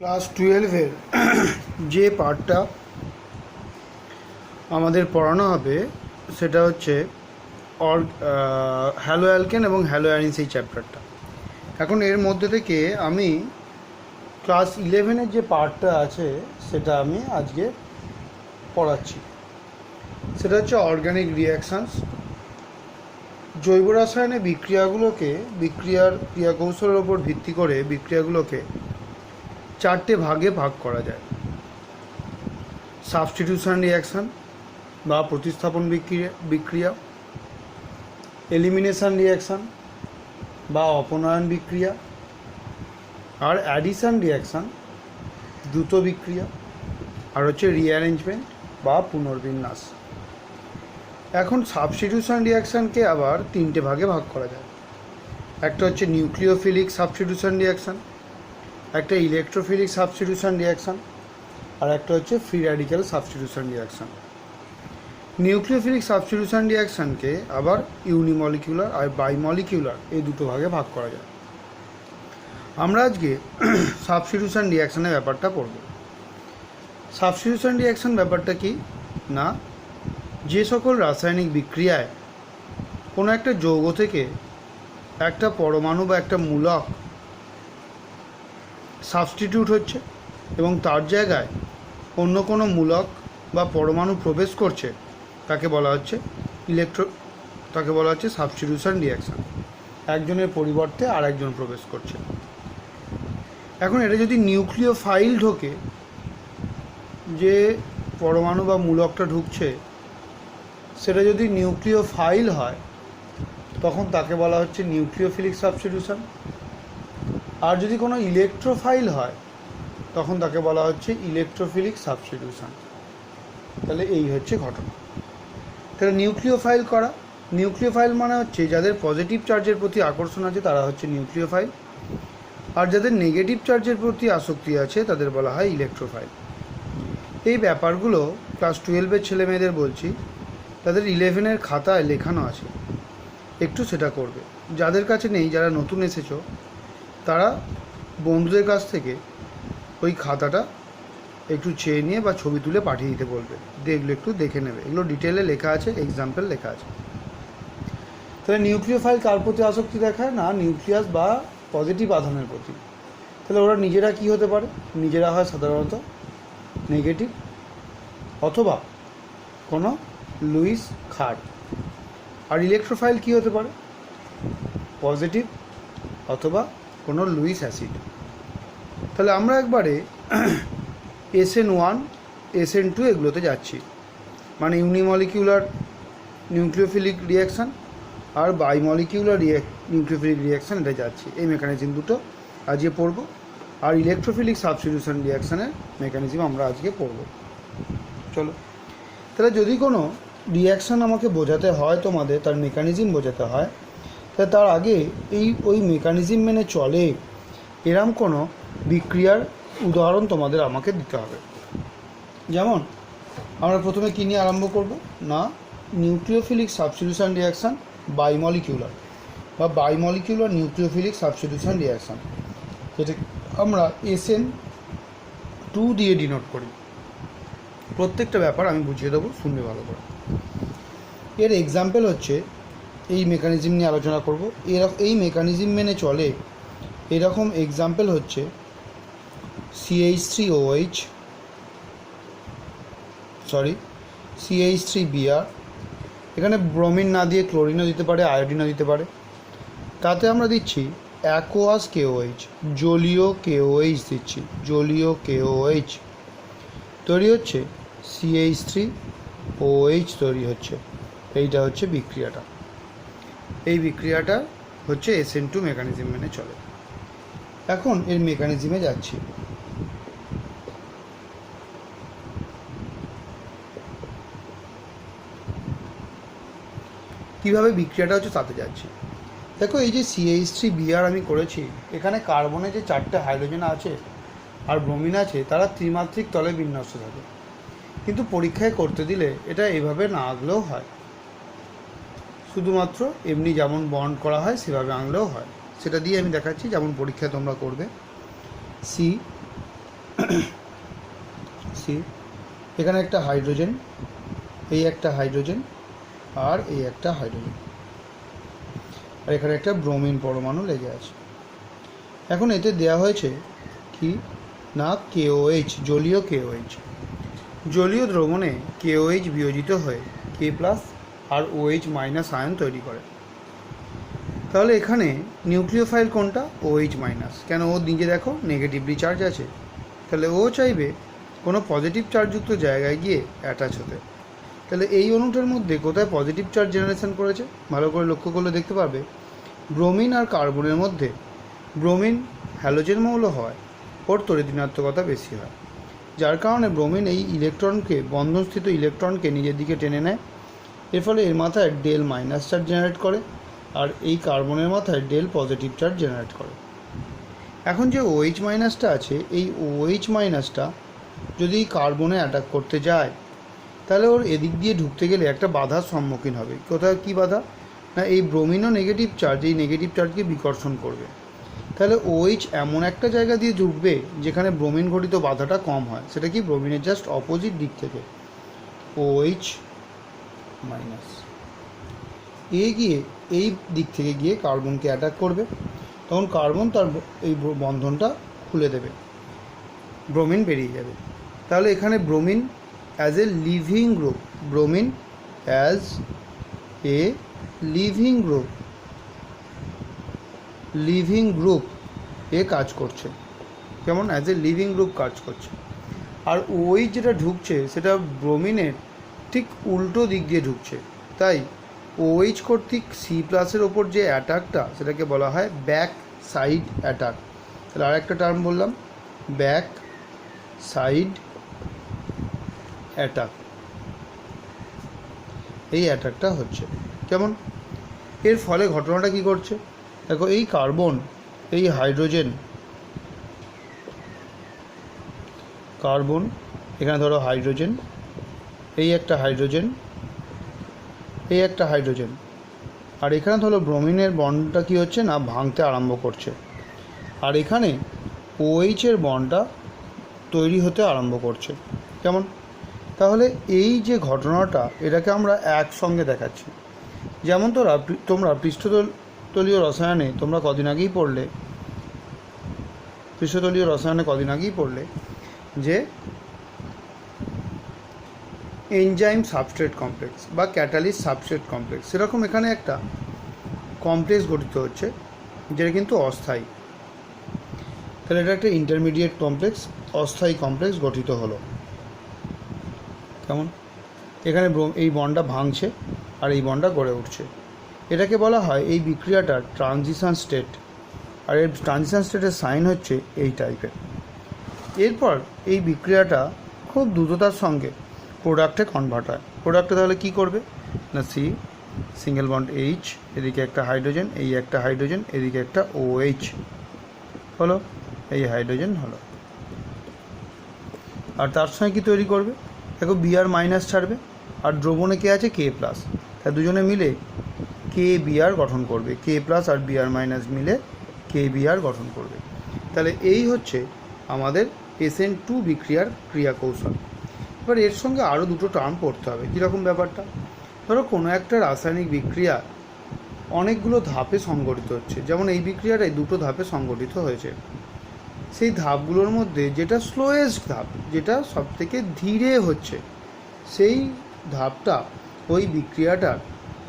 Class 12-এর যে পার্টটা আমাদের পড়ানো হবে সেটা হচ্ছে হ্যালো অ্যালকেন এবং হ্যালো অ্যারিনস এই চ্যাপ্টারটা। এখন এর মধ্যে থেকে আমি ক্লাস 11-এর যে পার্টটা আছে সেটা আমি আজকে পড়াচ্ছি। সেটা হচ্ছে অর্গানিক রিঅ্যাকশানস। জৈব রাসায়নিক বিক্রিয়ার ক্রিয়াকৌশলের ওপর ভিত্তি করে বিক্রিয়াগুলোকে চারটে ভাগে ভাগ করা যায়। সাবস্টিটিউশন রিঅ্যাকশান বা প্রতিস্থাপন বিক্রিয়া, এলিমিনেশন রিঅ্যাকশান বা অপনয়ন বিক্রিয়া, আর অ্যাডিশন রিঅ্যাকশান দ্রুত বিক্রিয়া, আর হচ্ছে রিঅ্যারেঞ্জমেন্ট বা পুনর্বিন্যাস। এখন সাবস্টিটিউশন রিঅ্যাকশানকে আবার তিনটে ভাগে ভাগ করা যায়। একটা হচ্ছে নিউক্লিওফিলিক সাবস্টিটিউশন রিঅ্যাকশান, একটা ইলেকট্রোফিলিক সাবস্টিটিউশন রিঅ্যাকশান, আর একটা হচ্ছে free radical substitution reaction. Nucleophilic substitution রিঅ্যাকশানকে আবার ইউনিমলিকিউলার আর বাইমলিকিউলার এই দুটো ভাগে ভাগ করা যায়। আমরা আজকে সাবস্টিটিউশন রিঅ্যাকশানের ব্যাপারটা পড়ব। সাবস্টিটিউশন রিঅ্যাকশান ব্যাপারটা কি না, যে সকল রাসায়নিক বিক্রিয়ায় কোনো একটা যৌগ থেকে একটা পরমাণু বা একটা মূলক সাবস্টিটিউট হচ্ছে এবং তার জায়গায় অন্য কোনো মূলক বা পরমাণু প্রবেশ করছে তাকে বলা হচ্ছে সাবস্টিটিউশন রিঅ্যাকশান। একজনের পরিবর্তে আর একজন প্রবেশ করছে। এখন এটা যদি নিউক্লিওফাইল ঢোকে, যে পরমাণু বা মূলকটা ঢুকছে সেটা যদি নিউক্লিওফাইল হয় তখন তাকে বলা হচ্ছে নিউক্লিওফিলিক সাবস্টিটিউশন। আর যদি কোনো ইলেকট্রোফাইল হয় তখন তাকে বলা হচ্ছে ইলেকট্রোফিলিক সাবস্টিটিউশন। তাহলে এই হচ্ছে ঘটনা। তাহলে নিউক্লিওফাইল মানে হচ্ছে যাদের পজিটিভ চার্জের প্রতি আকর্ষণ আছে তারা হচ্ছে নিউক্লিওফাইল, আর যাদের নেগেটিভ চার্জের প্রতি আসক্তি আছে তাদের বলা হয় ইলেকট্রোফাইল। এই ব্যাপারগুলো ক্লাস 12-এর ছেলেমেয়েদের বলছি, তাদের 11-এর খাতায় লেখানো আছে, একটু সেটা করবে। যাদের কাছে নেই, যারা নতুন এসেছো, তারা বন্ধুদের কাছ থেকে ওই খাতাটা একটু চেয়ে নিয়ে বা ছবি তুলে পাঠিয়ে দিতে বলবে, এগুলো একটু দেখে নেবে। এগুলো ডিটেলে লেখা আছে, এক্সাম্পল লেখা আছে। তাহলে নিউক্লিওফাইল কার প্রতি আসক্তি দেখায় না, নিউক্লিয়াস বা পজিটিভ আধানের প্রতি। তাহলে ওরা নিজেরা কি হতে পারে, নিজেরা হয় সাধারণত নেগেটিভ অথবা কোনো লুইস ক্ষার। আর ইলেকট্রোফাইল কি হতে পারে, পজিটিভ অথবা কোনো লুইস অ্যাসিড। তাহলে আমরা একবারে SN1 SN2 এগুলোতে যাচ্ছি, মানে ইউনিমলিকিউলার নিউক্লিওফিলিক রিঅ্যাকশান আর বাইমলিকিউলার নিউক্লিওফিলিক রিঅ্যাকশান, এটা যাচ্ছি। এই মেকানিজম দুটো আজকে পড়ব। আর ইলেকট্রোফিলিক সাবস্টিটিউশন রিঅ্যাকশানের মেকানিজম আমরা আজকে পড়ব। চলো, তাহলে যদি কোনো রিঅ্যাকশান আমাকে বোঝাতে হয়, তোমাদের তার মেকানিজম বোঝাতে হয়, তাহলে তার আগে ওই মেকানিজম মেনে চলে এরম কোনো বিক্রিয়ার উদাহরণ তোমাদের আমাকে দিতে হবে। যেমন আমরা প্রথমে কী নিয়ে আরম্ভ করব না, নিউক্লিওফিলিক সাবস্টিটিউশন রিঅ্যাকশান বাইমলিকিউলার বা বাইমলিকিউলার নিউক্লিওফিলিক সাবস্টিটিউশন রিঅ্যাকশান, যেটা আমরা SN2 দিয়ে ডিনোট করি। প্রত্যেকটা ব্যাপার আমি বুঝিয়ে দেবো, শুনবে ভালো করে। এর এক্সাম্পল হচ্ছে, এই মেকানিজম নিয়ে আলোচনা করব, এই মেকানিজম মেনে চলে এরকম এক্সাম্পল হচ্ছে CH3Br। এখানে ব্রোমিন না দিয়ে ক্লোরিনও দিতে পারে, আয়োডিনও দিতে পারে। তাতে আমরা দিচ্ছি অ্যাকোয়াস KOH, জলীয় KOH দিচ্ছি, জলীয় KOH তৈরি হচ্ছে, CH3OH তৈরি হচ্ছে। এইটা হচ্ছে বিক্রিয়াটা। এই বিক্রিয়াটা হচ্ছে SN2 মেকানিজম মেনে চলে। এখন এর মেকানিজমে যাচ্ছি। কীভাবে বিক্রিয়াটা হচ্ছে তাতে যাচ্ছি। দেখো, এই যে CH3Br আমি করেছি, এখানে কার্বনে যে 4টে হাইড্রোজেন আছে আর ব্রোমিন আছে, তারা ত্রিমাত্রিক তলে বিন্যস্ত থাকে। কিন্তু পরীক্ষায় করতে দিলে এটা এভাবে না আঁকলেও হয়, শুধুমাত্র এমনি যেমন বন্ড করা হয় সেভাবে আঁকলেও হয়। সেটা দিয়ে আমি দেখাচ্ছি, যেমন পরীক্ষায় তোমরা করবে। সি, এখানে একটা হাইড্রোজেন, এই একটা হাইড্রোজেন, আর এই একটা হাইড্রোজেন, আর এখানে একটা ব্রোমিন পরমাণু লেগে আছে। এখন এতে দেওয়া হয়েছে কি না KOH, জলীয় KOH। জলীয় দ্রবণে KOH বিয়োজিত হয়ে K+ আর OH- আয়ন তৈরি করে। তাহলে এখানে নিউক্লিওফাইল কোনটা? OH-। কেন? ও নিজে দেখো নেগেটিভলি চার্জ আছে, তাহলে ও চাইবে কোনো পজিটিভ চার্জযুক্ত জায়গায় গিয়ে অ্যাটাচ হতে। তাহলে এই অণুটার মধ্যে কোথায় পজিটিভ চার্জ জেনারেশন করেছে? ভালো করে লক্ষ্য করলে দেখতে পাবে ব্রোমিন আর কার্বনের মধ্যে ব্রোমিন হ্যালোজেন মৌল হয়, ওর তড়িৎ-ঋণাত্মকতা বেশি হয়, যার কারণে ব্রোমিন এই ইলেকট্রনকে, বন্ধনস্থিত ইলেকট্রনকে নিজের দিকে টেনে নেয়। এর ফলে এর মাথায় ডেল মাইনাস চার্জ জেনারেট করে, আর এই কার্বনের মাথায় ডেল পজিটিভ চার্জ জেনারেট করে। এখন যে OH- আছে, এই OH- যদি কার্বনে অ্যাটাক করতে যায়, তাহলে ওর এদিক দিয়ে ঢুকতে গেলে একটা বাধার সম্মুখীন হবে। কোথায় কী বাধা? না, এই ব্রোমিনও নেগেটিভ চার্জ, এই নেগেটিভ চার্জকে বিকর্ষণ করবে। তাহলে OH এমন একটা জায়গা দিয়ে ঢুকবে যেখানে ব্রোমিন ঘটিত বাধাটা কম হয়। সেটা কি? ব্রোমিনের জাস্ট অপোজিট দিক থেকে OH-। এ গিয়ে এই দিক থেকে গিয়ে কার্বনকে অ্যাটাক করবে, তখন কার্বন তার এই বন্ধনটা খুলে দেবে, ব্রোমিন বেরিয়ে যাবে। তাহলে এখানে bromine as a living group, bromine as a living group এ কাজ করছে। কেমন? অ্যাজ এ লিভিং গ্রুপ কাজ করছে। আর ওই যেটা ঢুকছে সেটা ব্রোমিনের ঠিক উল্টো দিক দিয়ে ঢুকছে, তাই OH কর্তৃক C+ ওপর যে অ্যাটাকটা, সেটাকে বলা হয় ব্যাক সাইড অ্যাটাক। তাহলে আর একটা টার্ম বললাম, ব্যাক সাইড অ্যাটাক। এই অ্যাটাকটা হচ্ছে কেমন? এর ফলে ঘটনাটা কি করছে দেখো, এই কার্বন, এই হাইড্রোজেন, কার্বন, এখানে ধরো হাইড্রোজেন, এই একটা হাইড্রোজেন, এই একটা হাইড্রোজেন, আর এখানে ধরো ব্রোমিনের বন্ডটা কী হচ্ছে না, ভাঙতে আরম্ভ করছে, আর এখানে OH-এর বন্ডটা তৈরি হতে আরম্ভ করছে। কেমন? তাহলে এই যে ঘটনাটা, এটাকে আমরা একসঙ্গে দেখাচ্ছি। যেমন তোমরা পৃষ্ঠতলীয় রসায়নে তোমরা কদিন আগেই পড়লে যে এনজাইম সাবস্ট্রেট কমপ্লেক্স বা ক্যাটালিস্ট সাবস্ট্রেট কমপ্লেক্স, সেরকম এখানে একটা কমপ্লেক্স গঠিত হচ্ছে যেটা কিন্তু অস্থায়ী। তাহলে এটা একটা ইন্টারমিডিয়েট কমপ্লেক্স, অস্থায়ী কমপ্লেক্স গঠিত হলো। কেমন? এখানে এই বন্ডটা ভাঙছে আর এই বন্ডটা গড়ে উঠছে। এটাকে বলা হয় এই বিক্রিয়াটার ট্রানজিশন স্টেট, আর এর ট্রানজিশন স্টেটের সাইন হচ্ছে এই টাইপের। এরপর এই বিক্রিয়াটা খুব দ্রুততার সঙ্গে প্রোডাক্টে কনভার্ট হয়। প্রোডাক্টে তাহলে কী করবে না, সিঙ্গেল বন্ড H, এদিকে একটা হাইড্রোজেন, এই একটা হাইড্রোজেন, এদিকে একটা OH হলো, এই হাইড্রোজেন হলো, আর তার সঙ্গে কী তৈরি করবে দেখো, Br- ছাড়বে, আর দ্রবণে কে আছে? K+। তাই দুজনে মিলে KBr গঠন করবে, K+ আর Br- মিলে KBr গঠন করবে। তাহলে এই হচ্ছে আমাদের SN2 বিক্রিয়ার ক্রিয়া কৌশল। এবার এর সঙ্গে আরও দুটো টার্ম পড়তে হবে। কীরকম ব্যাপারটা? ধরো কোনো একটা রাসায়নিক বিক্রিয়া অনেকগুলো ধাপে সংগঠিত হচ্ছে, যেমন এই বিক্রিয়াটাই দুটো ধাপে সংগঠিত হয়েছে। সেই ধাপগুলোর মধ্যে যেটা স্লোয়েস্ট ধাপ, যেটা সবথেকে ধীরে হচ্ছে, সেই ধাপটা ওই বিক্রিয়াটার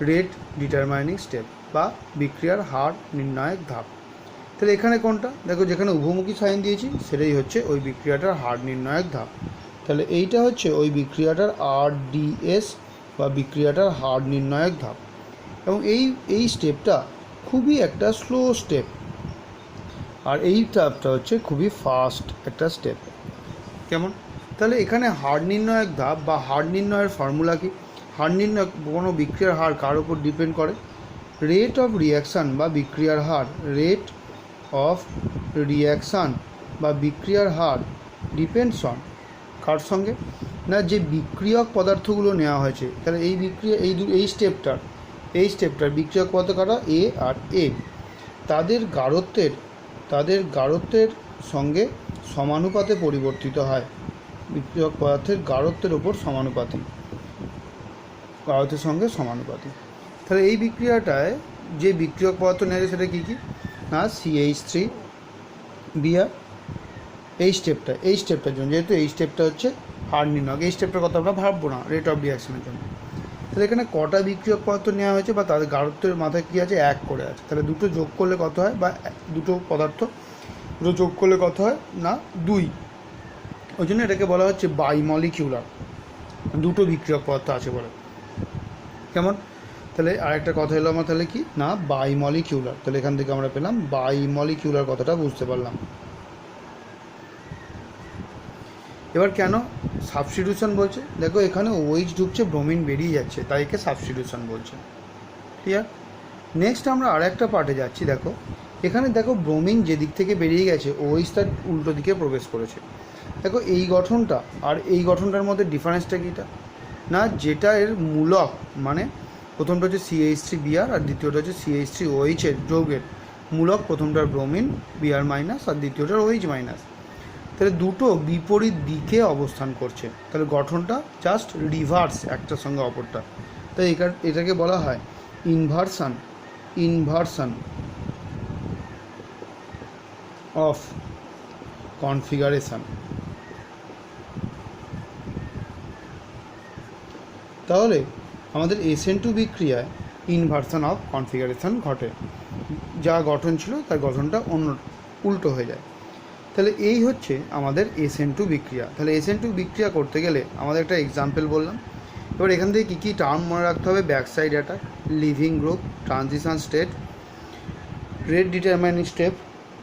রেট ডিটারমাইনিং স্টেপ বা বিক্রিয়ার হার নির্ণায়ক ধাপ। তাহলে এখানে কোনটা দেখো, যেখানে উভমুখী সাইন দিয়েছি সেটাই হচ্ছে ওই বিক্রিয়াটার হার নির্ণায়ক ধাপ। তাহলে এইটা হচ্ছে ওই বিক্রিয়াটার RDS বা বিক্রিয়াটার হার নির্ণায়ক ধাপ। এবং এই স্টেপটা খুবই একটা স্লো স্টেপ, আর এই ধাপটা হচ্ছে খুবই ফাস্ট একটা স্টেপ। কেমন? তাহলে এখানে হার নির্ণায়ক ধাপ বা হার নির্ণয়ের ফর্মুলা কি? হার নির্ণয়, কোনো বিক্রিয়ার হার কার উপর ডিপেন্ড করে? রেট অফ রিয়াকশান বা বিক্রিয়ার হার, রেট অফ রিয়াকশান বা বিক্রিয়ার হার ডিপেন্ডস অন কার সঙ্গে না, যে বিক্রিয়ক পদার্থগুলো নেওয়া হয়েছে। তাহলে এই বিক্রিয়া এই স্টেপটার বিক্রিয়ক পদার্থ কারা? A আর A, তাদের গাঢ়ত্বের সঙ্গে সমানুপাতে পরিবর্তিত হয়, বিক্রিয়ক পদার্থের গাঢ়ত্বের ওপর সমানুপাতিক, গাঢ়তের সঙ্গে সমানুপাতিক। তাহলে এই বিক্রিয়াটায় যে বিক্রিয়ক পদার্থ নেওয়া যায় সেটা কী কী না CH3Br। এই স্টেপটার জন্য, যেহেতু এই স্টেপটা হচ্ছে হার নির্ণয়, এই স্টেপটার কথা আমরা ভাববো না রেট অফ রিয়াকশনের জন্য। তাহলে এখানে কটা বিক্রিয়ক পদার্থ নেওয়া হয়েছে বা তাদের গাঢ়ত্বের মাথায় কী আছে, 1 করে আছে। তাহলে দুটো যোগ করলে কত হয়, বা দুটো পদার্থ দুটো যোগ করলে কত হয় না 2। ওই জন্য এটাকে বলা হচ্ছে বাইমলিকিউলার, দুটো বিক্রিয়ক পদার্থ আছে বলে। কেমন? তাহলে আরেকটা কথা হলো আমার তাহলে কি না বাইমলিকিউলার। তাহলে এখান থেকে আমরা পেলাম বাইমলিকিউলার কথাটা বুঝতে পারলাম। এবার কেন সাবস্টিটিউশন বলছে, দেখো এখানে OH ঢুকছে, ব্রোমিন বেরিয়ে যাচ্ছে, তাই একে সাবস্টিটিউশন বলছে। ক্লিয়ার? নেক্সট আমরা আর একটা পার্টে যাচ্ছি। দেখো এখানে দেখো ব্রোমিন যে দিক থেকে বেরিয়ে গেছে, OH তার উল্টো দিকে প্রবেশ করেছে। দেখো এই গঠনটা আর এই গঠনটার মধ্যে ডিফারেন্সটা কীটা না, যেটা এর মূলক, মানে প্রথমটা হচ্ছে CH3Br আর দ্বিতীয়টা হচ্ছে CH3OH এর যৌগের মূলক, প্রথমটার ব্রোমিন Br মাইনাস আর দ্বিতীয়টার OH মাইনাস। তাহলে দুটো বিপরীত দিকে অবস্থান করছে, তাহলে গঠনটা জাস্ট রিভার্স একটার সঙ্গে অপরটা। তাই এটাকে বলা হয় ইনভার্সান অফ কনফিগারেশন। তাহলে আমাদের SN2 বিক্রিয়ায় ইনভার্সান অফ কনফিগারেশন ঘটে, যা গঠন ছিল তার গঠনটা উল্টো হয়ে যায়। তাহলে এই হচ্ছে আমাদের SN2 বিক্রিয়া। তাহলে SN2 বিক্রিয়া করতে গেলে আমাদের একটা এক্সাম্পল বললাম। এবার এখান থেকে কী কী টার্ম মনে রাখতে হবে, backside attack, leaving group, transition state, rate determining step,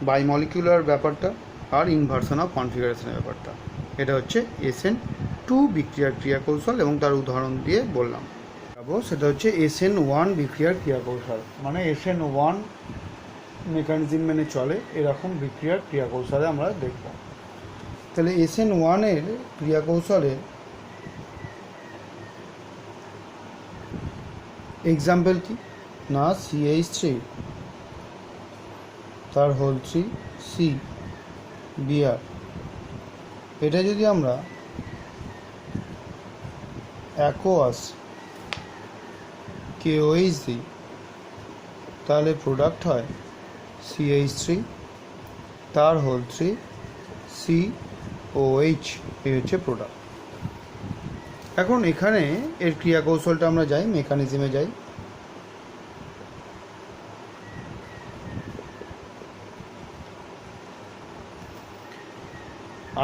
bimolecular ব্যাপারটা আর ইনভার্সান অফ কনফিগারেশনের ব্যাপারটা। এটা হচ্ছে SN2 বিক্রিয়ার ক্রিয়াকৌশল এবং তার উদাহরণ দিয়ে বললাম। সেটা হচ্ছে SN1 বিক্রিয়ার ক্রিয়াকৌশল, মানে SN1 মেকানিজম মেনে চলে এরকম বিক্রিয়ার ক্রিয়াকৌশলে আমরা দেখব। তাহলে SN1 এর ক্রিয়াকৌশলে এক্সাম্পল কি না CH3 তার হোল 3 CBr। এটা যদি আমরা অ্যাকোয়াস KOH দিই তাহলে প্রোডাক্ট হয় CH3 তার হোল 3 COH, এই হচ্ছে প্রোডাক্ট। এখন এখানে এর ক্রিয়াকৌশলটা আমরা যাই, মেকানিজমে যাই।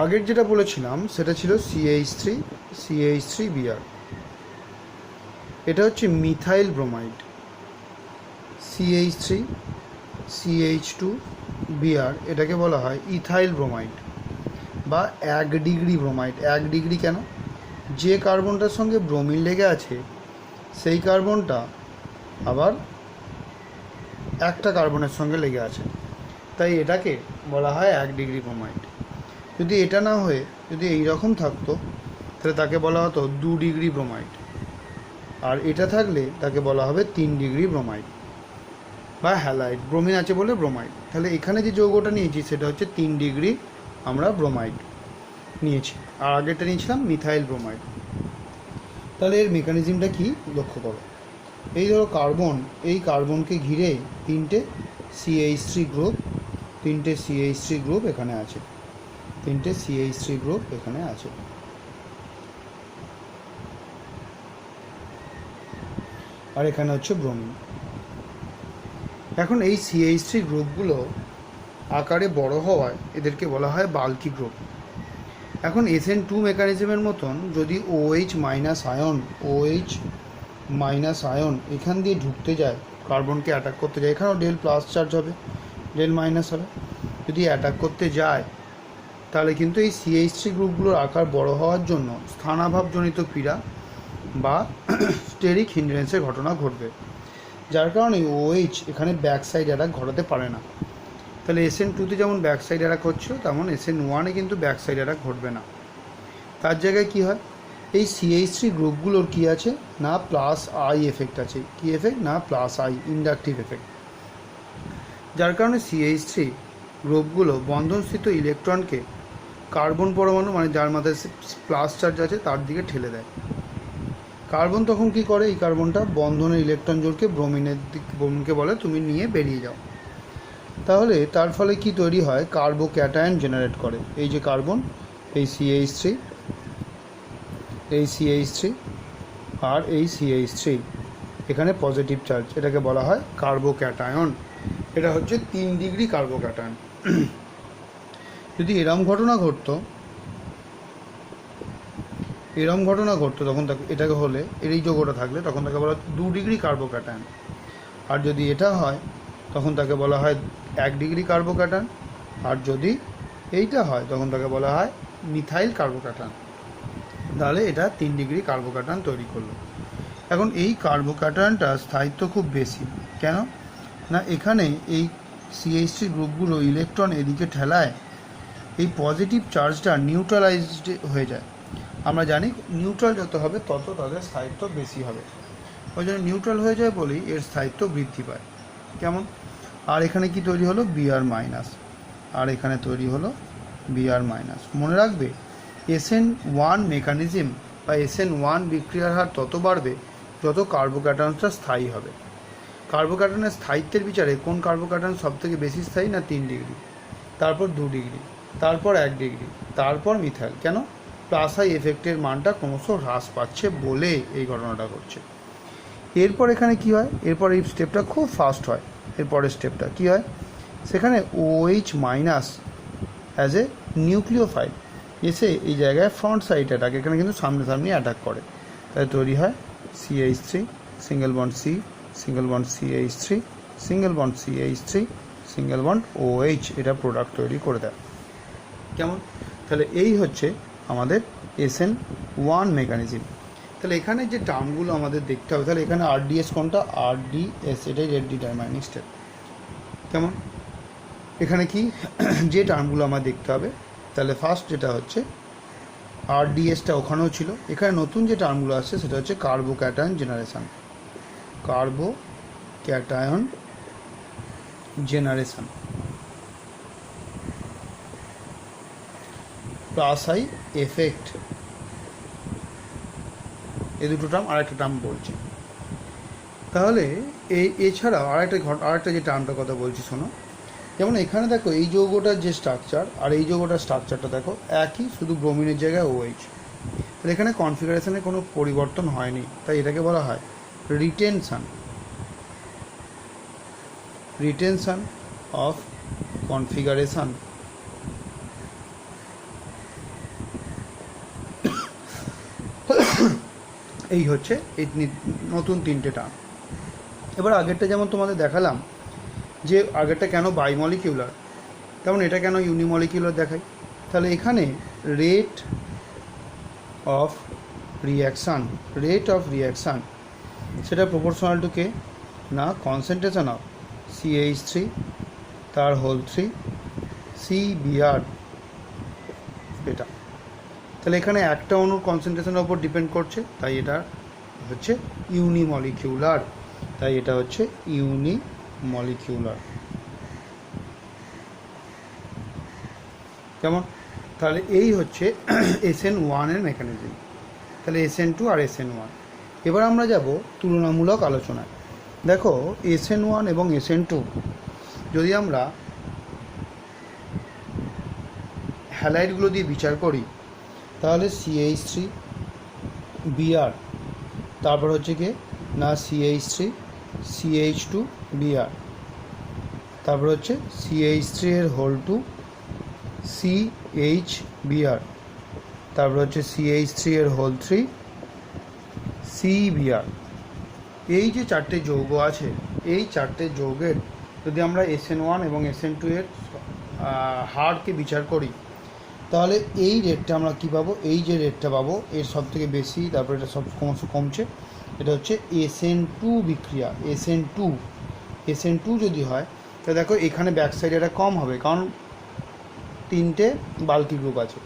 আগের যেটা বলেছিলাম সেটা ছিল CH3Br। এটা হচ্ছে মিথাইল ব্রোমাইড। CH3CH2Br এটাকে বলা হয় ইথাইল ব্রোমাইড বা 1 ডিগ্রি ব্রোমাইড। 1 ডিগ্রি কেন? যে কার্বনটার সঙ্গে ব্রোমিন লেগে আছে সেই কার্বনটা আবার একটা কার্বনের সঙ্গে লেগে আছে, তাই এটাকে বলা হয় 1 ডিগ্রি ব্রোমাইড। যদি এটা না হয়ে যদি এই রকম থাকতো তাহলে তাকে বলা হতো 2 ডিগ্রি ব্রোমাইড, আর এটা থাকলে তাকে বলা হবে 3 ডিগ্রি ব্রোমাইড বা হ্যালাইড। ব্রোমিন আছে বলে ব্রোমাইড। তাহলে এখানে যে যৌগটা নিয়েছি সেটা হচ্ছে 3 ডিগ্রি আমরা ব্রোমাইড নিয়েছি, আর আগেরটা নিয়েছিলাম মিথাইল ব্রোমাইড। তাহলে এর মেকানিজমটা কি লক্ষ্য করো। এই ধরো কার্বন, এই কার্বনকে ঘিরে তিনটে CH3 গ্রুপ এখানে আছে, তিনটে CH3 গ্রুপ এখানে আছে। আর এখানে হচ্ছে ব্রোমিন। এখন এই CH3 গ্রুপগুলো আকারে বড় হওয়ায় এদেরকে বলা হয় বাল্কি গ্রুপ। এখন SN2 মেকানিজমের মতন যদি OH মাইনাস আয়ন এখান দিয়ে ঢুকতে যায়, কার্বনকে অ্যাটাক করতে যায়, এখানেও ডেল প্লাস চার্জ হবে, ডেল মাইনাস হবে। যদি অ্যাটাক করতে যায় তাহলে কিন্তু এই CH3 গ্রুপগুলোর আকার বড় হওয়ার জন্য স্থানাভাবজনিত পীড়া বা স্টেরিক হিন্ড্রেন্সের ঘটনা ঘটবে, যার কারণে OH এখানে ব্যাক সাইড অ্যাটাক ঘটাতে পারে না। তাহলে SN2তে যেমন ব্যাক সাইড অ্যাটাক হচ্ছিল, তেমন SN1-এ কিন্তু ব্যাক সাইড অ্যাটাক ঘটবে না। তার জায়গায় কি হয়, এই CH3 গ্রুপগুলোর কি আছে না প্লাস আই এফেক্ট আছে। কি এফেক্ট না প্লাস আই, ইন্ডাকটিভ এফেক্ট, যার কারণে CH3 গ্রুপগুলো বন্ধনস্থিত ইলেকট্রনকে কার্বন পরমাণু মানে যার মাথায় প্লাস চার্জ আছে তার দিকে ঠেলে দেয়। কার্বন তখন কি করে, এই কার্বনটা বন্ধনের ইলেকট্রন জোড়কে ব্রোমিনকে বলে তুমি নিয়ে বেরিয়ে যাও। তাহলে তার ফলে কি তৈরি হয়, কার্বোক্যাটায়ন জেনারেট করে। এই যে কার্বন, এই CH3, এই CH3 আর এই CH3, এখানে পজিটিভ চার্জ, এটাকে বলা হয় কার্বোক্যাটায়ন। এটা হচ্ছে 3 ডিগ্রি কার্বোক্যাটায়ন। যদি এরম ঘটনা ঘটতো তখন তাকে এটাকে হলে এই যোগটা থাকলে তখন তাকে বলা হয় 2 ডিগ্রি কার্বোক্যাটায়ন। আর যদি এটা হয় তখন তাকে বলা হয় 1 ডিগ্রি কার্বোক্যাটায়ন। আর যদি এইটা হয় তখন তাকে বলা হয় মিথাইল কার্বোক্যাটায়ন। তাহলে এটা 3 ডিগ্রি কার্বোক্যাটায়ন তৈরি করলো। এখন এই কার্বোক্যাটায়নটা স্থায়িত্ব খুব বেশি। কেন না, এখানে এই CH3 গ্রুপগুলো ইলেকট্রন এদিকে ঠেলায় এই পজিটিভ চার্জটা নিউট্রালাইজড হয়ে যায়। আমরা জানি নিউট্রাল যত হবে তত তাদের স্থায়িত্ব বেশি হবে, ওই জন্য নিউট্রাল হয়ে যায় বলেই এর স্থায়িত্ব বৃদ্ধি পায়। কেমন, আর এখানে কি তৈরি হলো, Br মাইনাস, আর এখানে তৈরি হলো Br মাইনাস। মনে রাখবে SN1 মেকানিজম বা SN1 বিক্রিয়ার হার তত বাড়বে যত কার্বোক্যাটায়নটা স্থায়ী হবে। কার্বোক্যাটায়নের স্থায়িত্বের বিচারে কোন কার্বোক্যাটায়ন সবথেকে বেশি স্থায়ী না 3 ডিগ্রি, তারপর 2 ডিগ্রি, তারপর 1 ডিগ্রি, তারপর মিথাইল। কেন, প্লাস আই এফেক্টের মানটা ক্রমশ হ্রাস পাচ্ছে বলে এই ঘটনাটা ঘটছে। এরপর এখানে কি হয়, এরপর এই স্টেপটা খুব ফাস্ট হয়। এরপরের স্টেপটা কি হয়, সেখানে OH minus as a nucleophile এসে এই জায়গায় ফ্রন্ট সাইড অ্যাটাক, এখানে কিন্তু সামনে অ্যাটাক করে, তাই তৈরি হয় CH3 single bond C, single bond CH3, single bond CH3, single bond OH, এটা প্রোডাক্ট তৈরি করে দেয়। কেমন, তাহলে এই হচ্ছে আমাদের SN1 মেকানিজম। তাহলে এখানে যে টার্মগুলো আমাদের দেখতে হবে, তাহলে এখানে RDS কোনটা, RDS এটাই রেড ডিটারমাইনিং স্টেপ। কেমন, এখানে কি যে টার্মগুলো আমার দেখতে হবে, তাহলে ফার্স্ট যেটা হচ্ছে RDSটা ওখানেও ছিল, এখানে নতুন যে টার্মগুলো আসছে সেটা হচ্ছে carbocation generation, carbocation generation plus I effect, এই দুটো টার্ম। আরেকটা টার্ম বলছি, তাহলে এছাড়াও আরেকটা যে টার্মটার কথা বলছি শোনো। যেমন এখানে দেখো এই যৌগটার যে স্ট্রাকচার আর এই যৌগটার স্ট্রাকচারটা দেখো একই, শুধু ব্রোমিনের জায়গায় OH। তাহলে এখানে কনফিগারেশনে কোনো পরিবর্তন হয়নি, তাই এটাকে বলা হয় রিটেনশন অফ কনফিগারেশন। এই হচ্ছে এই নতুন 3টে টার্ম। এবার আগেরটা যেমন তোমাদের দেখালাম যে আগেরটা কেন বাইমলিকিউলার, তেমন এটা কেন ইউনিমলিকিউলার দেখাই। তাহলে এখানে রেট অফ রিয়াকশান সেটা প্রপোর্শনাল টু কে না, কনসেন্ট্রেশন অফ CH3 তার হোল 3 CBr, এটা। তাহলে এখানে একটা অণুর কনসেন্ট্রেশনের উপর ডিপেন্ড করছে, তাই এটা হচ্ছে ইউনিমলিকিউলার, তাই এটা হচ্ছে ইউনিমলিকিউলার। কেমন, তাহলে এই হচ্ছে SN1 এর মেকানিজম। তাহলে SN2 আর SN1। এবার আমরা যাব তুলনামূলক আলোচনায়। দেখো SN1 এবং SN2 যদি আমরা হ্যালাইডগুলো দিয়ে বিচার করি, তাহলে CH3 Br, তারপর হচ্ছে কি না CH3 CH2 Br, তারপর হচ্ছে CH3 এর হোল 2 CHBr, তারপর হচ্ছে CH3 এর হোল 3 CBr। এই যে 4টে যৌগ আছে, এই 4টে যৌগের যদি আমরা SN1 এবং SN2 এর হারকে বিচার করি, তাহলে এই রেটটা আমরা কী পাবো, এই যে রেটটা পাবো এর সব থেকে বেশি, তারপরে এটা সব ক্রমশ কমছে, এটা হচ্ছে SN2 বিক্রিয়া। SN2 যদি হয় তাহলে দেখো এখানে ব্যাক সাইডে এটা কম হবে, কারণ 3টে বাল্কি গ্রুপ আছে,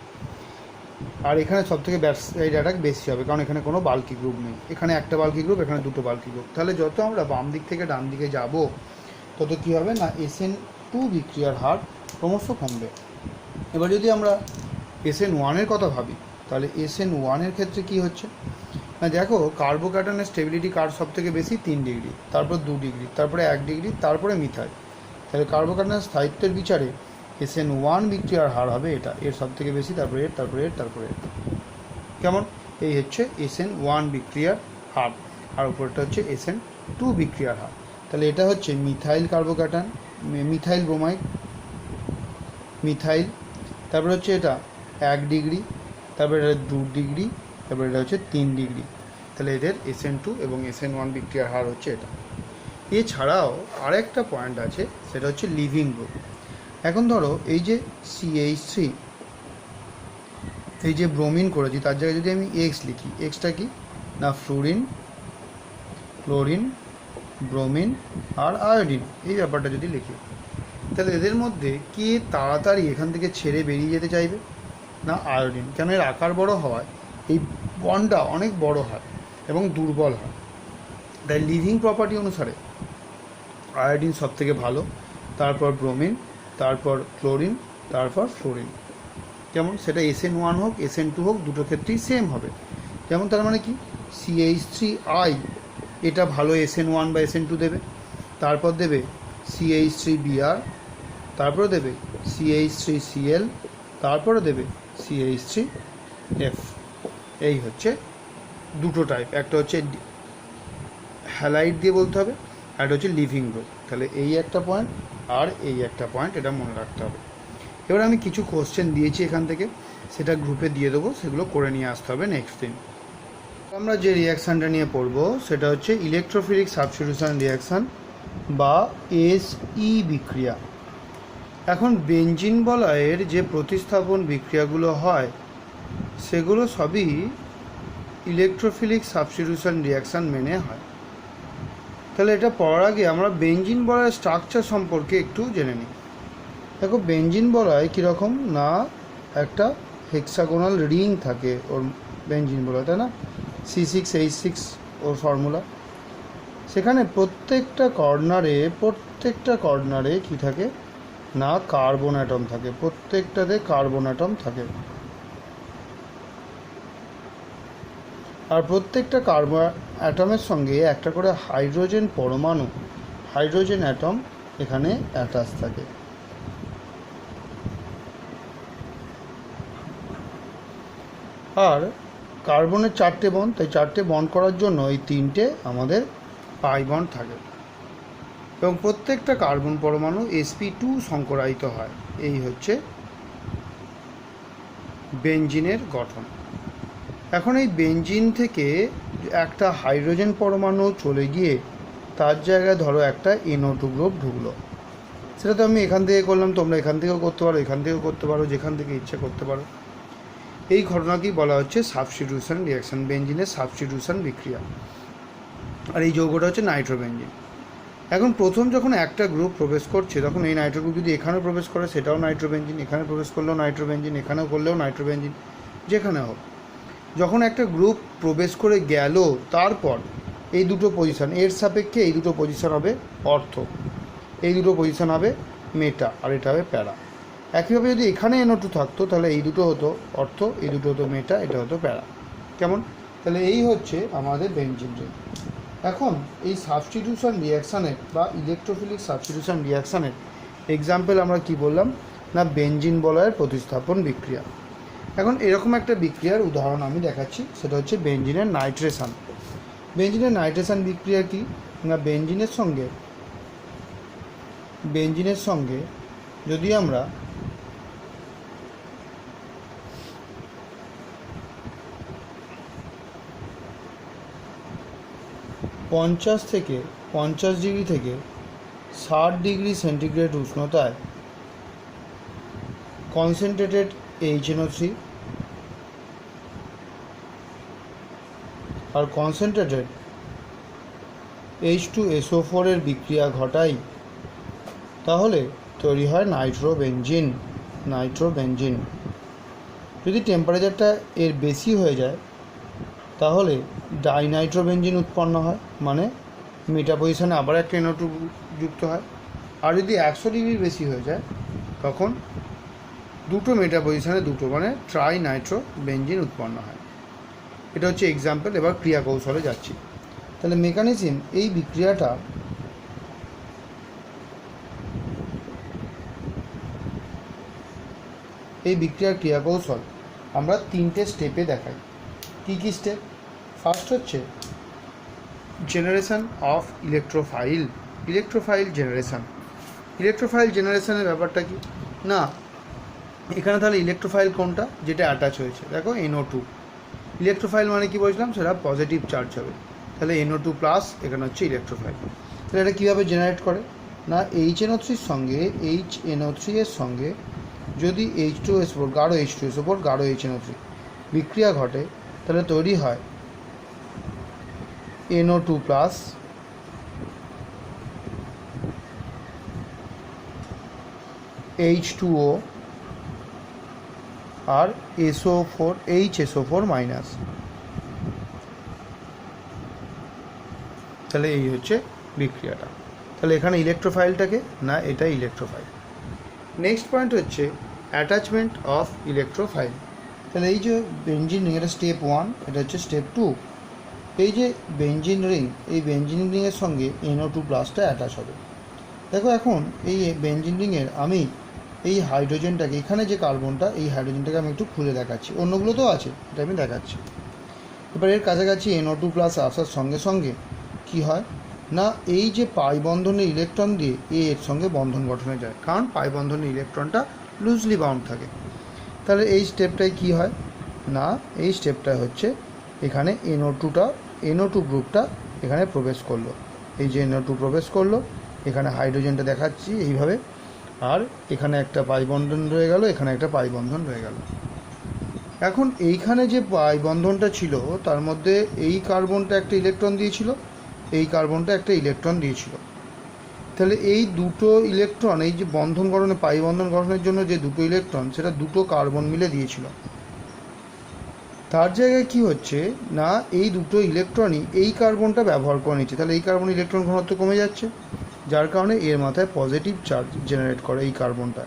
আর এখানে সব থেকে ব্যাক সাইড অ্যাটাক বেশি হবে, কারণ এখানে কোনো বাল্কি গ্রুপ নেই। এখানে একটা বাল্কি গ্রুপ, এখানে 2টো বাল্কি গ্রুপ। তাহলে যত আমরা বাম দিক থেকে ডান দিকে যাব তত কী হবে না, SN2 বিক্রিয়ার হার ক্রমশ কমবে। এবার যদি আমরা SN1 কথা ভাবি, তাহলে SN1 ক্ষেত্রে কি হচ্ছে না, দেখো কার্বোক্যাটানের স্টেবিলিটি কার সব থেকে বেশি 3 ডিগ্রি, তারপর 2 ডিগ্রি, তারপরে 1 ডিগ্রি, তারপরে মিথাইল। তাহলে কার্বোক্যাটানের স্থায়িত্বের বিচারে SN1 বিক্রিয়ার হার হবে এটা, এর সব থেকে বেশি, তারপরে এর, তারপরে এর, তারপরে এর। কেমন? এই হচ্ছে SN1 বিক্রিয়ার হার, আর উপরটা হচ্ছে SN2 বিক্রিয়ার হার। তাহলে এটা হচ্ছে মিথাইল কার্বোক্যাটান, মিথাইল ব্রোমাইড, মিথাইল, তারপরে হচ্ছে এটা 1 ডিগ্রি, তারপরে এটা 2 ডিগ্রি, তারপরে এটা হচ্ছে 3 ডিগ্রি। তাহলে এদের SN2 এবং SN1 বিক্রিয়ার হার হচ্ছে এটা। এছাড়াও আরেকটা পয়েন্ট আছে, সেটা হচ্ছে লিভিং গ্রুপ। এখন ধরো এই যে CH3, এই যে ব্রোমিন করেছি, তার জায়গায় যদি আমি X লিখি, এক্সটা কি না ফ্লুরিন, ক্লোরিন, ব্রোমিন আর আয়োডিন, এই ব্যাপারটা যদি লিখি, তাহলে এদের মধ্যে কে তাড়াতাড়ি এখান থেকে ছেড়ে বেরিয়ে যেতে চাইবে? না আয়োডিন। কেন? এর আকার বড় হওয়ায় এই বন্ডটা অনেক বড় হয় এবং দুর্বল হয়। তাই লিভিং প্রপার্টি অনুসারে আয়োডিন সব থেকে ভালো, তারপর ব্রোমিন, তারপর ক্লোরিন, তারপর ফ্লোরিন। যেমন সেটা SN1 হোক SN2 হোক, দুটো ক্ষেত্রেই সেম হবে। যেমন তার মানে কি CH3I এটা ভালো SN1 বা SN2 দেবে, তারপর দেবে CH3Br, তারপরে দেবে CH3Cl, তারপরে দেবে CH3F। এই হচ্ছে দুটো টাইপ, একটা হচ্ছে হ্যালাইড দিয়ে বলতে হবে, আর একটা হচ্ছে লিভিং গ্রুপ। তাহলে এই একটা পয়েন্ট আর এই একটা পয়েন্ট, এটা মনে রাখতে হবে। এবার আমি কিছু কোশ্চেন দিয়েছি এখান থেকে, সেটা গ্রুপে দিয়ে দেবো, সেগুলো করে নিয়ে আসতে হবে নেক্সট দিন। আমরা যে রিয়াকশানটা নিয়ে পড়বো সেটা হচ্ছে ইলেকট্রোফিলিক সাবস্টিটিউশন রিয়াকশান বা SE বিক্রিয়া। এখন বেঞ্জিন বলয়ের যে প্রতিস্থাপন বিক্রিয়াগুলো হয় সেগুলো সবই ইলেকট্রোফিলিক সাবস্টিটিউশন রিয়াকশান মেনে হয়। তাহলে এটা পড়ার আগে আমরা বেঞ্জিন বলয়ের স্ট্রাকচার সম্পর্কে একটু জেনে নিই। দেখো বেঞ্জিন বলয় কীরকম না, একটা হেক্সাগোনাল রিং থাকে ওর বেঞ্জিন বলয়, তাই না? C6H6 ওর ফর্মুলা। সেখানে প্রত্যেকটা কর্নারে কী থাকে না, কার্বন অ্যাটম থাকে, প্রত্যেকটাতে কার্বন অ্যাটম থাকে। আর প্রত্যেকটা কার্বন অ্যাটমের সঙ্গে একটা করে হাইড্রোজেন পরমাণু, হাইড্রোজেন অ্যাটম এখানে অ্যাটাচ থাকে। আর কার্বনের 4টে বন্ড, তাই 4টে বন্ড করার জন্য এই 3টে আমাদের পাই বন্ড থাকে, এবং প্রত্যেকটা কার্বন পরমাণু sp2 সংকরায়িত হয়। এই হচ্ছে বেঞ্জিনের গঠন। এখন এই বেঞ্জিন থেকে একটা হাইড্রোজেন পরমাণু চলে গিয়ে তার জায়গায় ধরো একটা NO2 গ্রুপ ঢুকলো, সেটা তো আমি এখান থেকে করলাম, তোমরা এখান থেকেও করতে পারো, এখান থেকেও করতে পারো, যেখান থেকে ইচ্ছে করতে পারো। এই ঘটনাকেই বলা হচ্ছে সাবস্টিটিউশন রিয়াকশন, বেঞ্জিনের সাবস্টিটিউশন বিক্রিয়া। আর এই যৌগটা হচ্ছে নাইট্রোবেঞ্জিন। এখন প্রথম যখন একটা গ্রুপ প্রবেশ করছে, তখন এই নাইট্রো গ্রুপ যদি এখানেও প্রবেশ করে সেটাও নাইট্রোবেঞ্জিন, এখানে প্রবেশ করলেও নাইট্রোবেঞ্জিন, এখানেও করলেও নাইট্রোবেঞ্জিন, যেখানে হোক। যখন একটা গ্রুপ প্রবেশ করে গেল, তারপর এই দুটো পজিশন, এর সাপেক্ষে এই দুটো পজিশন হবে অর্থ, এই দুটো পজিশন হবে মেটা, আর এটা হবে প্যারা। একইভাবে যদি এখানে NO2 থাকতো তাহলে এই দুটো হতো অর্থ, এই দুটো হতো মেটা, এটা হতো প্যারা। কেমন? তাহলে এই হচ্ছে আমাদের বেঞ্জিন রিং। এখন এই সাবস্টিটিউশন রিয়াকশানের বা ইলেকট্রোফিলিক সাবস্টিটিউশন রিয়াকশানের এক্সাম্পল আমরা কি বললাম না, বেঞ্জিন বলয়ের প্রতিস্থাপন বিক্রিয়া। এখন এরকম একটা বিক্রিয়ার উদাহরণ আমি দেখাচ্ছি, সেটা হচ্ছে বেঞ্জিনের নাইট্রেশন। বেঞ্জিনের নাইট্রেশন বিক্রিয়া কি না, বেঞ্জিনের সঙ্গে যদি আমরা পঞ্চাশ ডিগ্রি থেকে 60 ডিগ্রি সেন্টিগ্রেড উষ্ণতায় কনসেন্ট্রেটেড HNO3 আর কনসেন্ট্রেটেড H2SO4 এর বিক্রিয়া ঘটাই, তাহলে তৈরি হয় নাইট্রোবেঞ্জিন। যদি টেম্পারেচারটা এর বেশি হয়ে যায় তাহলে ডাইনাইট্রোবেঞ্জিন উৎপন্ন হয়, মানে মেটা পজিশনে আবার একটা NO2 যুক্ত হয়। আর যদি 100 ডিগ্রির বেশি হয়ে যায় তখন দুটো মেটা পজিশনে দুটো মানে ট্রাই নাইট্রো বেঞ্জিন উৎপন্ন হয়। এটা হচ্ছে এক্সাম্পল। এবার ক্রিয়া কৌশলে যাচ্ছি। তাহলে মেকানিজম, এই বিক্রিয়াটা এই বিক্রিয়ার ক্রিয়া কৌশল আমরা তিনটে স্টেপে দেখাই। কী কী স্টেপ? ফার্স্ট হচ্ছে জেনারেশন অফ ইলেকট্রোফাইল জেনারেশনের ব্যাপারটা কি না, এখানে তাহলে ইলেকট্রোফাইল কোনটা, যেটা অ্যাটাচ হয়েছে, দেখো NO2। ইলেকট্রোফাইল মানে কি বলছিলাম, সেটা পজিটিভ চার্জ হবে। তাহলে NO2 প্লাস, এখানে হচ্ছে ইলেকট্রোফাইল। তাহলে এটা কীভাবে জেনারেট করে না, HNO3 সঙ্গে HNO3 এর সঙ্গে যদি H2S ওপর গাঢ় H2S ওপর গাঢ় HNO3 বিক্রিয়া ঘটে, তাহলে তৈরি হয় NO2 প্লাস H2O আর SO4 HSO4 মাইনাস। তাহলে এই হচ্ছে বিক্রিয়াটা। তাহলে এখানে ইলেকট্রোফাইলটাকে না, এটা ইলেকট্রোফাইল। নেক্সট পয়েন্ট হচ্ছে অ্যাটাচমেন্ট অফ ইলেকট্রোফাইল। তাহলে এই যে বেঞ্জিন রিং, এটা স্টেপ 1, এটা হচ্ছে স্টেপ 2। এই যে বেঞ্জিন রিং, এই বেঞ্জিন রিংয়ের সঙ্গে NO2 প্লাসটা অ্যাটাচ হবে। দেখো এখন এই বেঞ্জিন রিংয়ের আমি এই হাইড্রোজেনটাকে, এখানে যে কার্বনটা, এই হাইড্রোজেনটাকে আমি একটু খুলে দেখাচ্ছি, অন্যগুলো তো আছে, এটা আমি দেখাচ্ছি। এবার এর কাছাকাছি NO2 প্লাস আসার সঙ্গে সঙ্গে কি হয় না, এই যে পাই বন্ধনের ইলেকট্রন দিয়ে এর সঙ্গে বন্ধন গঠনে যায়, কারণ পাই বন্ধনের ইলেকট্রনটা লুজলি বাউন্ড থাকে। তাহলে এই স্টেপটাই কি হয় না, এই স্টেপটা হচ্ছে এখানে NO2 গ্রুপটা এখানে প্রবেশ করলো, এই যে NO2 প্রবেশ করলো, এখানে হাইড্রোজেনটা দেখাচ্ছি এইভাবে, আর এখানে একটা পাই বন্ধন রয়ে গেল, এখানে একটা পাই বন্ধন রয়ে গেল। এখন এইখানে যে পাই বন্ধনটা ছিল, তার মধ্যে এই কার্বনটা একটা ইলেকট্রন দিয়েছিল, এই কার্বনটা একটা ইলেকট্রন দিয়েছিল। তাহলে এই দুটো ইলেকট্রন, এই যে বন্ধন গঠনে, পাই বন্ধন গঠনের জন্য যে দুটো ইলেকট্রন, সেটা দুটো কার্বন মিলে দিয়েছিল। তার জায়গায় কি হচ্ছে না, এই দুটো ইলেকট্রনই এই কার্বনটা ব্যবহার করে নিচ্ছে। তাহলে এই কার্বন ইলেকট্রন ঘনত্ব কমে যাচ্ছে, যার কারণে এর মাথায় পজিটিভ চার্জ জেনারেট করে এই কার্বনটা।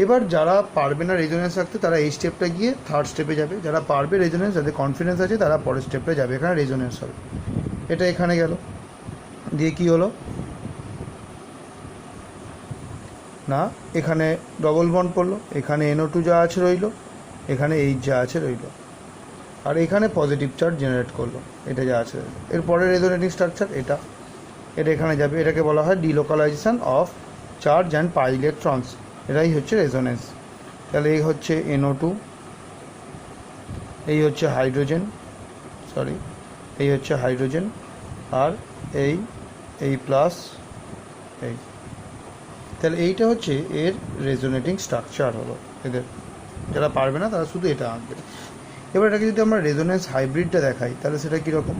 এবার যারা পারবে না রেজোনেন্স রাখতে, তারা এই স্টেপটা গিয়ে থার্ড স্টেপে যাবে। যারা পারবে রেজোনেন্স, যাদের কনফিডেন্স আছে, তারা পরের স্টেপে যাবে, এখানে রেজোনেন্স হবে। এটা এখানে গেল, দিয়ে কি হলো না, এখানে ডবল বন্ড পড়লো, এখানে NO2 যা আছে রইল, এখানে H যা আছে রইল, আর এখানে পজিটিভ চার্জ জেনারেট করলো, এটা যা আছে রইল। এরপরে রেজোনেটিং স্ট্রাকচার এটা এখানে যাবে, এটাকে বলা হয় delocalisation of charge and pi electrons, এটাই হচ্ছে রেজোনেন্স। তাহলে এই হচ্ছে NO2, এই হচ্ছে হাইড্রোজেন, আর এই প্লাস এই। তাহলে এইটা হচ্ছে এর রেজোনেটিং স্ট্রাকচার হলো এদের। যারা পারবে না তারা শুধু এটা আঁকবে। এবার এটাকে যদি আমরা রেজোনেন্স হাইব্রিডটা দেখাই, তাহলে সেটা কীরকম,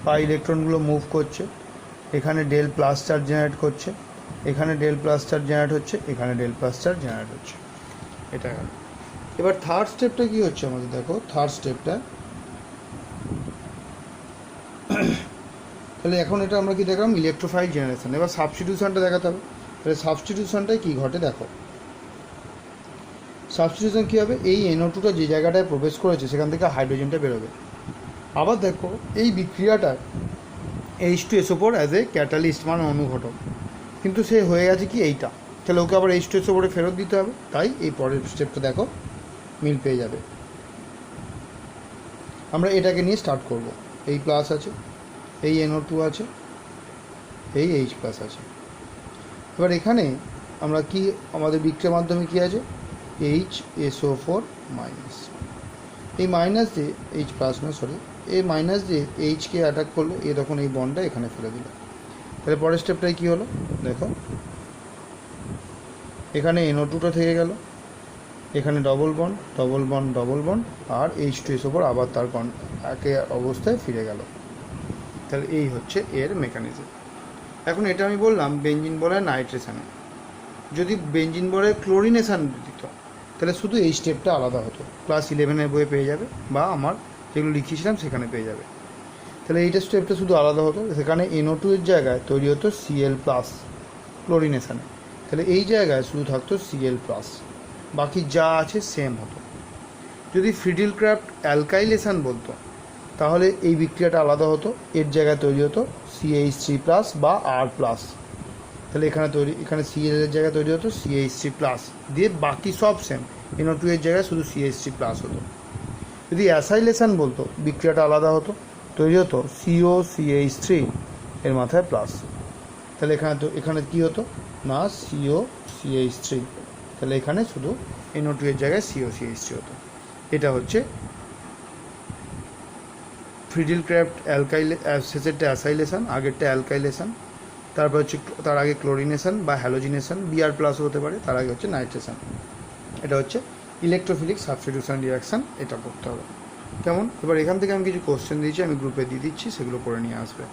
পাই ইলেকট্রনগুলো মুভ করছে, এখানে ডেল প্লাস চার্জ জেনারেট করছে, এখানে ডেল প্লাস চার্জ জেনারেট হচ্ছে, এখানে ডেল প্লাস চার্জ জেনারেট হচ্ছে, এটা গেল। এবার থার্ড স্টেপটা কী হচ্ছে আমাদের, দেখো থার্ড স্টেপটা, তাহলে এখন এটা আমরা কি দেখলাম, ইলেকট্রোফাইল জেনারেশন। এবার সাবস্টিটিউশনটা দেখাতে হবে। তাহলে সাবস্টিটিউশনটাই কী ঘটে দেখো, সাবস্টিটিউশন কী হবে, এই NO2টা যে জায়গাটায় প্রবেশ করেছে সেখান থেকে হাইড্রোজেনটা বেরোবে। আবার দেখো এই বিক্রিয়াটা H2SO4 অ্যাজ এ ক্যাটালিস্ট মানে অনুঘটক, কিন্তু সে হয়ে গেছে কি এইটা, তাহলে ওকে আবার H2SO4 ফেরত দিতে হবে। তাই এই পরের স্টেপটা দেখো মিল পেয়ে যাবে। আমরা এটাকে নিয়ে স্টার্ট করব। এই প্লাস আছে, এই NO2 আছে, এই H প্লাস আছে। এবার এখানে আমরা কি, আমাদের বিক্রিয়ার মাধ্যমে কি আছে, HSO4 মাইনাস, এই মাইনাস দিয়ে H প্লাস না সরি, এই মাইনাস দিয়ে Hকে অ্যাটাক করলো, এ তখন এই বন্ডটা এখানে ফেলে দিল। তাহলে পরের স্টেপটাই কী হলো দেখো, এখানে NO2টা থেকে গেল, এখানে ডবল বন্ড আর H2SO4 আবার তার একে অবস্থায় ফিরে গেল। তাহলে এই হচ্ছে এর মেকানিজম। এখন এটা আমি বললাম বেঞ্জিন বলে নাইট্রেশনে, যদি বেঞ্জিন বলে ক্লোরিনেশন দিত, তাহলে শুধু এই স্টেপটা আলাদা হতো, ক্লাস 11-এর বইয়ে পেয়ে যাবে, বা আমার যেগুলো লিখিয়েছিলাম সেখানে পেয়ে যাবে। তাহলে এইটা স্টেপটা শুধু আলাদা হতো, সেখানে NO2 এর জায়গায় তৈরি হতো Cl প্লাস ক্লোরিনেশানে, তাহলে এই জায়গায় শুধু থাকতো Cl প্লাস, বাকি যা আছে সেম হতো। যদি ফ্রিডল ক্রাফট অ্যালকাইলেশন বলতো তাহলে এই বিক্রিয়াটা আলাদা হতো, এর জায়গায় তৈরি হতো CH3 প্লাস বা R প্লাস, তাহলে এখানে Cl এর জায়গায় তৈরি হতো CH3 প্লাস, দিয়ে বাকি সব সেম, NO2 এর জায়গায় শুধু CH3 প্লাস হতো। যদি অ্যাসাইলেশন বলতো বিক্রিয়াটা আলাদা হতো, তৈরি হতো COCH3 এর মাথায় প্লাস, তাহলে এখানে কী হতো না COCH3, তাহলে এখানে শুধু NO2 এর জায়গায় COCH3 হতো। এটা হচ্ছে ফ্রিডল ক্রাফট শেষেরটা অ্যাসাইলেশন, আগেরটা অ্যালকাইলেশন, তারপর হচ্ছে তার আগে ক্লোরিনেশন বা হ্যালোজিনেশন, Br প্লাসও হতে পারে, তার আগে হচ্ছে নাইট্রেশন। এটা হচ্ছে ইলেকট্রোফিলিক সাবস্টিটিউশন রিয়াকশান, এটা করতে হবে। কেমন? এবার এখান থেকে আমি কিছু কোশ্চেন দিয়েছি, আমি গ্রুপে দিয়ে দিচ্ছি, সেগুলো করে নিয়ে আসবে।